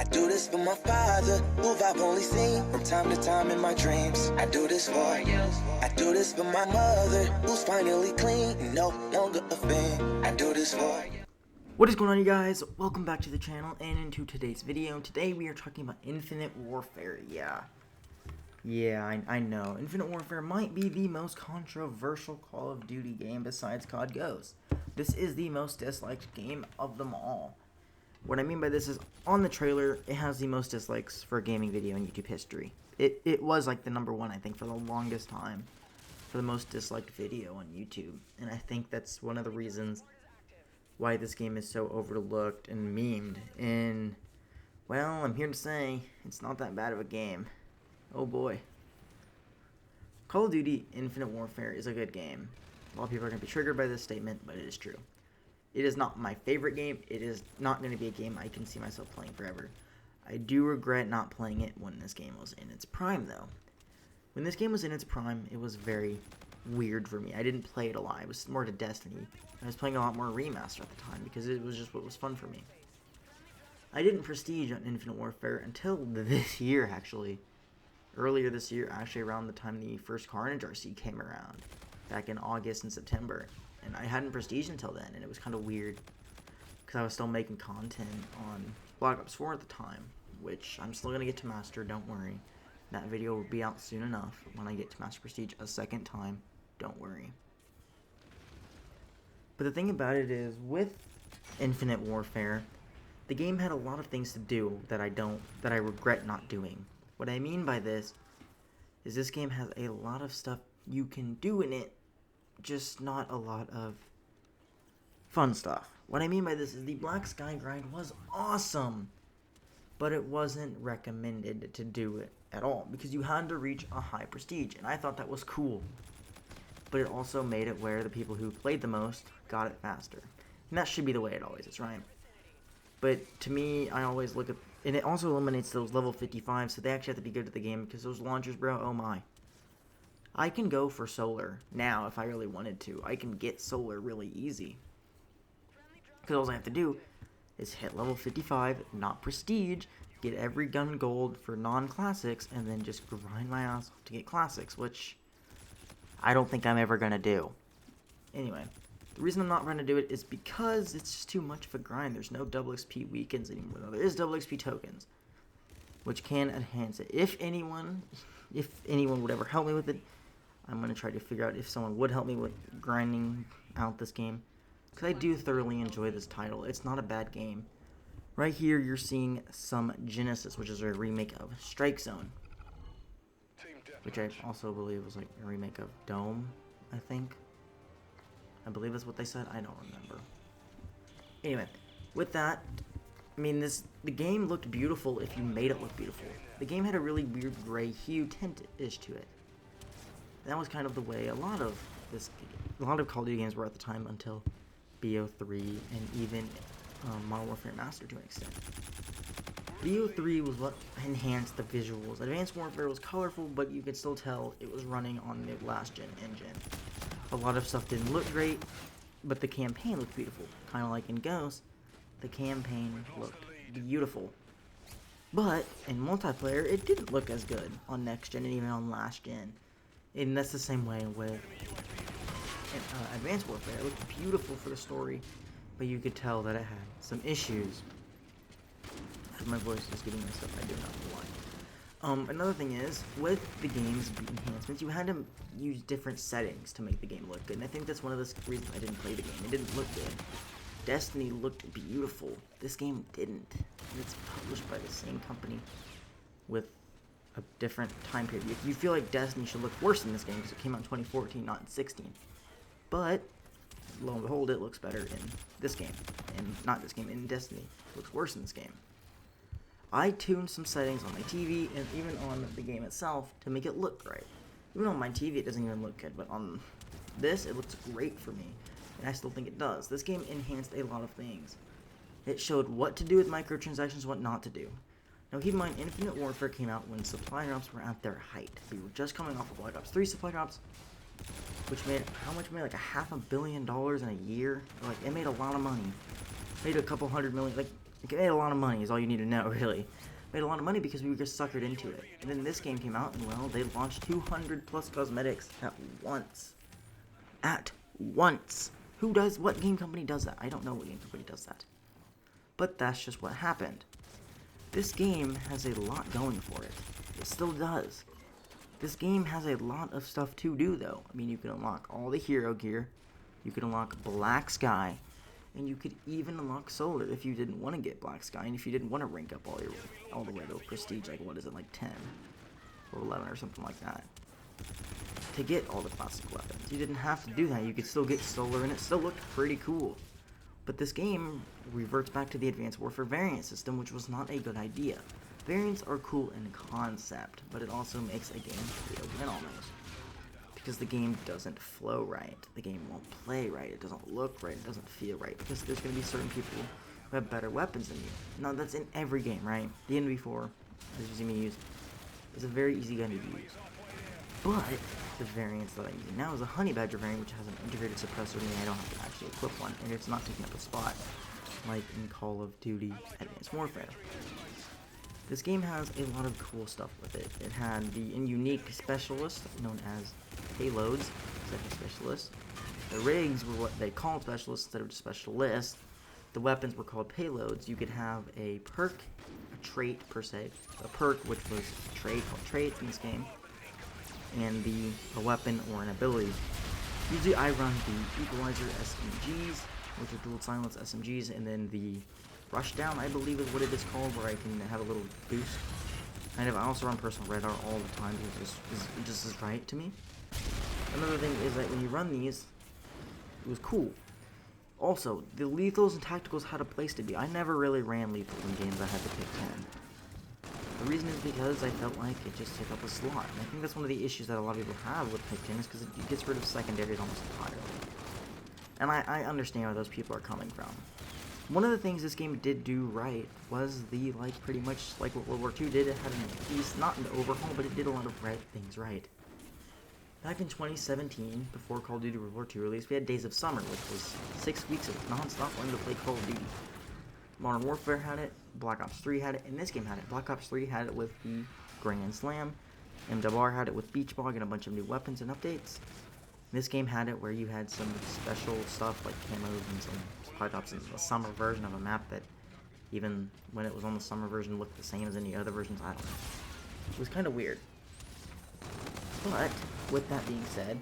I do this for my father, who I've only seen from time to time in my dreams. I do this for you. I do this for my mother, who's finally clean, no longer a fiend. I do this for you. What is going on, you guys? Welcome back to the channel and into today's video. Today we are talking about Infinite Warfare. I know. Infinite Warfare might be the most controversial Call of Duty game besides COD Ghosts. This is the most disliked game of them all. What I mean by this is, on the trailer, it has the most dislikes for a gaming video in YouTube history. It was like the #1, I think, for the longest time, for the most disliked video on YouTube. And I think that's one of the reasons why this game is so overlooked and memed. And, well, I'm here to say, it's not that bad of a game. Oh boy. Call of Duty Infinite Warfare is a good game. A lot of people are going to be triggered by this statement, but it is true. It is not my favorite game. It is not going to be a game I can see myself playing forever. I do regret not playing it when this game was in its prime, though. When this game was in its prime, it was very weird for me. I didn't play it a lot. It was more to Destiny. I was playing a lot more Remaster at the time because it was just what was fun for me. I didn't prestige on Infinite Warfare until this year, actually. Earlier this year, actually around the time the first KARNAGEHRC came around, back in August and September. And I hadn't prestige until then, and it was kind of weird because I was still making content on Black Ops 4 at the time, which I'm still going to get to Master, don't worry. That video will be out soon enough when I get to Master Prestige a second time, don't worry. But the thing about it is, with Infinite Warfare, the game had a lot of things to do that I regret not doing. What I mean by this is this game has a lot of stuff you can do in it, just not a lot of fun stuff. What I mean by this is the Black Sky grind was awesome, but it wasn't recommended to do it at all because you had to reach a high prestige, and I thought that was cool. But it also made it where the people who played the most got it faster. And that should be the way it always is, right? But to me, I always look at... And it also eliminates those level 55, so they actually have to be good at the game because those launchers, bro, oh my. I can go for solar now if I really wanted to. I can get solar really easy. Because all I have to do is hit level 55, not prestige, get every gun gold for non-classics, and then just grind my ass off to get classics, which I don't think I'm ever going to do. Anyway, the reason I'm not going to do it is because it's just too much of a grind. There's no double XP weekends anymore. There is double XP tokens, which can enhance it. If anyone would ever help me with it, I'm going to try to figure out if someone would help me with grinding out this game, because I do thoroughly enjoy this title. It's not a bad game. Right here, you're seeing some Genesis, which is a remake of Strike Zone, which I also believe was like a remake of Dome, I think. I believe that's what they said. I don't remember. Anyway, with that, I mean, the game looked beautiful if you made it look beautiful. The game had a really weird gray hue tint-ish to it. That was kind of the way a lot of Call of Duty games were at the time until BO3 and even Modern Warfare Master to an extent. BO3 was what enhanced the visuals. Advanced Warfare was colorful, but you could still tell it was running on the last gen engine. A lot of stuff didn't look great, but the campaign looked beautiful. Kind of like in Ghost, the campaign looked beautiful. But in multiplayer, it didn't look as good on next gen and even on last gen. And that's the same way with Advanced Warfare. It looked beautiful for the story, but you could tell that it had some issues. My voice is getting messed up, I do not know why. Another thing is, with the game's enhancements, you had to use different settings to make the game look good, and I think that's one of the reasons I didn't play the game. It didn't look good. Destiny looked beautiful. This game didn't. And it's published by the same company with a different time period. You feel like Destiny should look worse in this game because it came out in 2014, not in 16. But, lo and behold, it looks better in this game. And not this game, in Destiny. It looks worse in this game. I tuned some settings on my TV and even on the game itself to make it look right. Even on my TV, it doesn't even look good, but on this, it looks great for me. And I still think it does. This game enhanced a lot of things. It showed what to do with microtransactions, what not to do. Now keep in mind, Infinite Warfare came out when supply drops were at their height. We were just coming off of Black Ops 3 supply drops, which made, how much made, like $500 million in a year? Like, it made a lot of money. Made a couple $100 million, like, It made a lot of money is all you need to know, really. Made a lot of money because we were just suckered into it. And then this game came out, and well, they launched 200 plus cosmetics at once. At once. What game company does that? I don't know what game company does that. But that's just what happened. This game has a lot going for it. It still does. This game has a lot of stuff to do, though. I mean, you can unlock all the hero gear. You can unlock Black Sky. And you could even unlock Solar if you didn't want to get Black Sky. And if you didn't want to rank up all the way to Prestige, like, what is it, like 10? Or 11 or something like that. To get all the classic weapons. You didn't have to do that. You could still get Solar, and it still looked pretty cool. But this game reverts back to the Advanced Warfare variant system, which was not a good idea. Variants are cool in concept, but it also makes a game feel win almost. Because the game doesn't flow right. The game won't play right. It doesn't look right. It doesn't feel right. Because there's going to be certain people who have better weapons than you. Now, that's in every game, right? The NV4, as you see me use, is a very easy gun to use. But the variants that I'm using now is a Honey Badger variant, which has an integrated suppressor, meaning I don't have to actually equip one, and it's not taking up a spot, like in Call of Duty Advanced Warfare. This game has a lot of cool stuff with it. It had the unique specialist, known as payloads, second specialist. The rigs were what they called specialists instead of just specialists. The weapons were called payloads. You could have a perk, a trait per se, a perk which was a trait called trait in this game, and a weapon or an ability. Usually I run the Equalizer SMGs, which are dual silence SMGs, and then the Rushdown, I believe is what it is called, where I can have a little boost. I also run personal radar all the time, because it just is right to me. Another thing is that when you run these, it was cool. Also, the lethals and tacticals had a place to be. I never really ran lethals in games I had to pick 10. The reason is because I felt like it just took up a slot. And I think that's one of the issues that a lot of people have with pick 10 is because it gets rid of secondaries almost entirely. And I understand where those people are coming from. One of the things this game did do right was pretty much like what World War II did. It had not an overhaul, but it did a lot of things right. Back in 2017, before Call of Duty World War II released, we had Days of Summer, which was 6 weeks of non-stop wanting to play Call of Duty. Modern Warfare had it, Black Ops 3 had it, and this game had it. Black Ops 3 had it with the Grand Slam, MWR had it with Beach Bog and a bunch of new weapons and updates. This game had it where you had some special stuff like camos and some supply drops in a summer version of a map that even when it was on the summer version looked the same as any other versions. I don't know. It was kind of weird. But with that being said,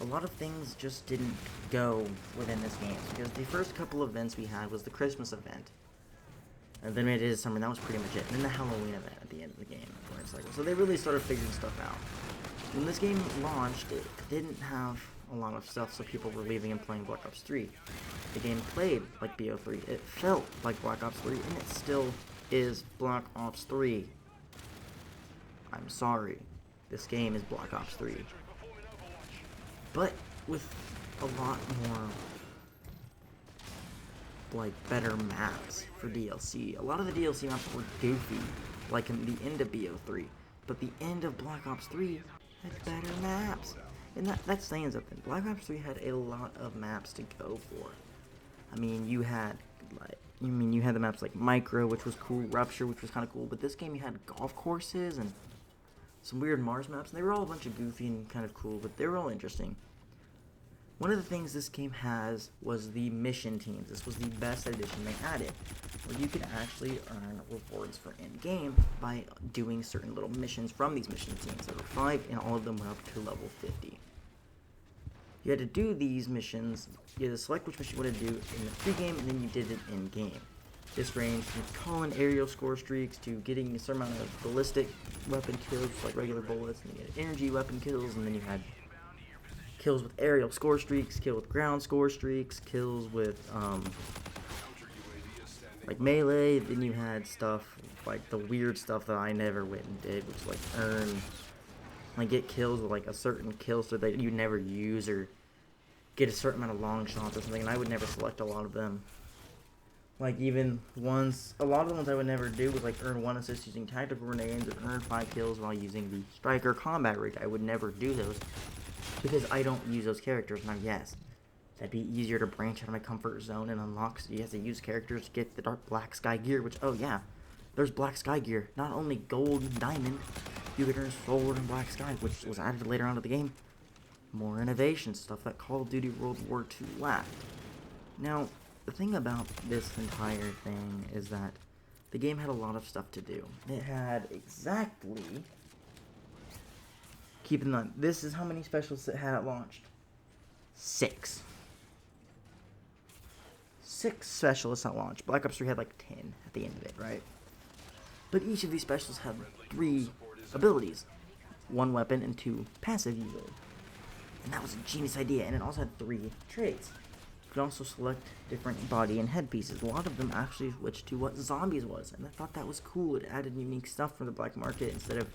a lot of things just didn't go within this game because the first couple events we had was the Christmas event, and then it is summer, and that was pretty much it. And then the Halloween event at the end of the game. So they really started figuring stuff out. When this game launched, it didn't have a lot of stuff, so people were leaving and playing Black Ops 3. The game played like BO3. It felt like Black Ops 3, and it still is Black Ops 3. I'm sorry. This game is Black Ops 3. But with a lot more, better maps for DLC. A lot of the DLC maps were goofy, like in the end of BO3. But the end of Black Ops 3 had better maps. And that's saying something. Black Ops 3 had a lot of maps to go for. I mean, you had the maps like Micro, which was cool, Rupture, which was kind of cool, but this game you had golf courses and some weird Mars maps, and they were all a bunch of goofy and kind of cool, but they were all interesting. One of the things this game has was the mission teams. This was the best addition they added, where you could actually earn rewards for in-game by doing certain little missions from these mission teams. There were 5, and all of them went up to level 50. You had to do these missions, you had to select which mission you wanted to do in the pre-game, and then you did it in-game. This ranged from calling aerial score streaks to getting a certain amount of ballistic weapon kills, like regular bullets, and you had energy weapon kills, and then you had kills with aerial score streaks, kills with ground score streaks, kills with melee. Then you had stuff like the weird stuff that I never went and did, which get kills with a certain kill so that you never use, or get a certain amount of long shots or something, and I would never select a lot of them. A lot of the ones I would never do was earn 1 assist using tactical grenades, or earn 5 kills while using the striker combat rig. I would never do those because I don't use those characters. Now, yes, That'd be easier to branch out of my comfort zone and unlock, so you have to use characters to get the dark black sky gear, which, oh yeah, there's black sky gear. Not only gold and diamond, you could earn sword and black sky, which was added later on to the game. More innovation, stuff that Call of Duty World War II lacked. Now, the thing about this entire thing is that the game had a lot of stuff to do. It had exactly... Keep in mind, this is how many specialists it had at launch. 6. 6 specialists at launch. Black Ops 3 had like 10 at the end of it, right? But each of these specialists had 3 abilities. 1 weapon and 2 passive usually. And that was a genius idea, and it also had 3 traits. You could also select different body and head pieces. A lot of them actually switched to what zombies was, and I thought that was cool. It added unique stuff for the black market instead of,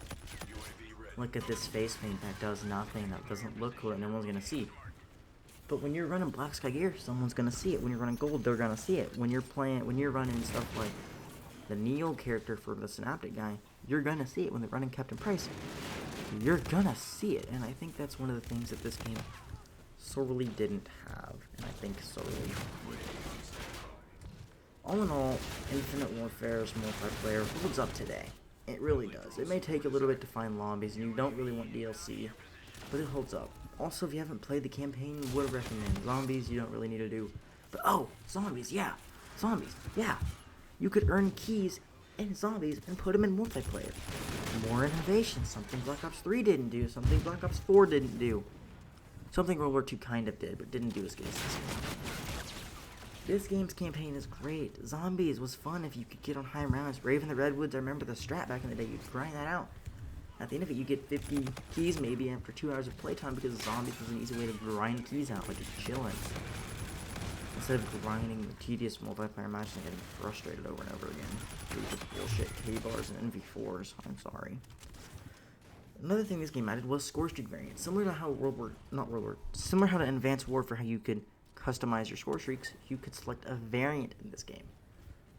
look at this face paint that does nothing, that doesn't look cool, and no one's gonna see. But when you're running black sky gear, someone's gonna see it. When you're running gold, they're gonna see it. When you're running stuff like the Neo character for the Synaptic guy, you're gonna see it. When they're running Captain Price, you're gonna see it. And I think that's one of the things that this game sorely didn't have, and I think sorely needed. All in all, Infinite Warfare's multiplayer holds up today. It really does. It may take a little bit to find lobbies, and you don't really want DLC, but it holds up. Also, if you haven't played the campaign, would recommend. Zombies, you don't really need to do. But oh, zombies, yeah. Zombies, yeah. You could earn keys in zombies and put them in multiplayer. More innovation, something Black Ops 3 didn't do, something Black Ops 4 didn't do. Something World War II kind of did, but didn't do as good as this game. This game's campaign is great. Zombies was fun if you could get on high rounds. Brave in the Redwoods, I remember the strat back in the day, you'd grind that out. At the end of it, you get 50 keys maybe after 2 hours of playtime because zombies was an easy way to grind keys out, like just chilling. Instead of grinding the tedious multiplayer matches and getting frustrated over and over again. Through just bullshit K-bars and NV4s. I'm sorry. Another thing this game added was score streak variants. Similar to how similar how to Advanced Warfare, how you could customize your score streaks, you could select a variant in this game.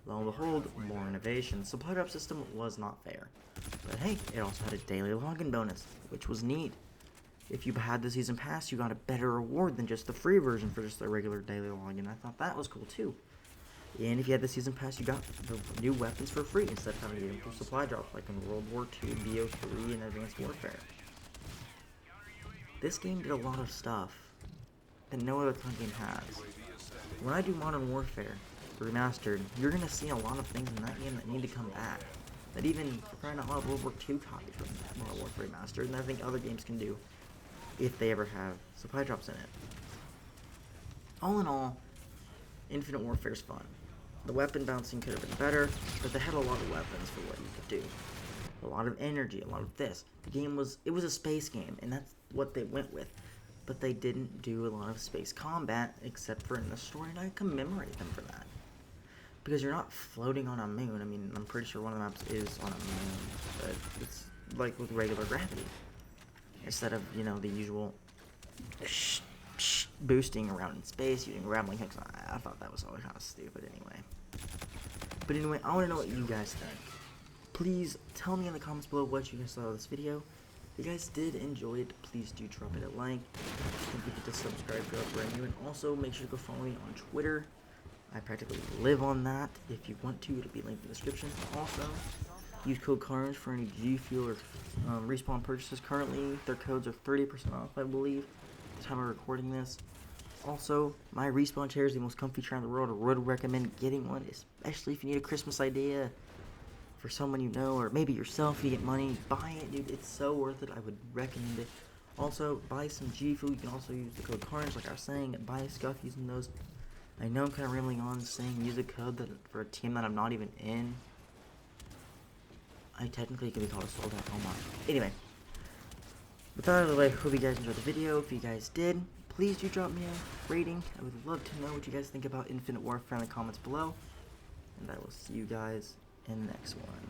Lo and behold, more innovation. Supply drop system was not fair. But hey, it also had a daily login bonus, which was neat. If you had the season pass, you got a better reward than just the free version for just the regular daily login. I thought that was cool too. And if you had the season pass, you got the new weapons for free instead of having to get them through supply drops like in World War II, BO3, and Advanced Warfare. This game did a lot of stuff that no other kind of game has. When I do Modern Warfare Remastered, you're gonna see a lot of things in that game that need to come back. That even, for crying out loud, World War II copies from Modern Warfare Remastered, and I think other games can do if they ever have supply drops in it. All in all, Infinite Warfare's fun. The weapon bouncing could have been better, but they had a lot of weapons for what you could do. A lot of energy, a lot of this. The game was a space game, and that's what they went with. But they didn't do a lot of space combat, except for in the story, and I commemorate them for that. Because you're not floating on a moon. I mean, I'm pretty sure one of the maps is on a moon, but it's like with regular gravity. Instead of, you know, the usual boosting around in space using grappling hooks. I thought that was always kind of stupid anyway. But anyway, I want to know what you guys think. Please tell me in the comments below what you guys thought of this video. If you guys did enjoy it, please do drop it a like. Don't forget to subscribe if you're brand new, and also make sure to go follow me on Twitter. I practically live on that. If you want to, it'll be linked in the description. Also, use code KARNAGEHRC for any G Fuel or Respawn purchases. Currently, their codes are 30% off, I believe, at the time of recording this. Also, my Respawn chair is the most comfy chair in the world. I would recommend getting one, especially if you need a Christmas idea for someone you know, or maybe yourself. If you get money, buy it, dude. It's so worth it. I would recommend it. Also, buy some G Fuel. You can also use the code KARNAGE, like I was saying, and buy stuff using those. I know I'm kind of rambling on saying use a code that for a team that I'm not even in. I technically can be called a sold out. Oh my. Anyway, with that out of the way, hope you guys enjoyed the video. If you guys did, please do drop me a rating. I would love to know what you guys think about Infinite Warfare in the comments below. And I will see you guys in the next one.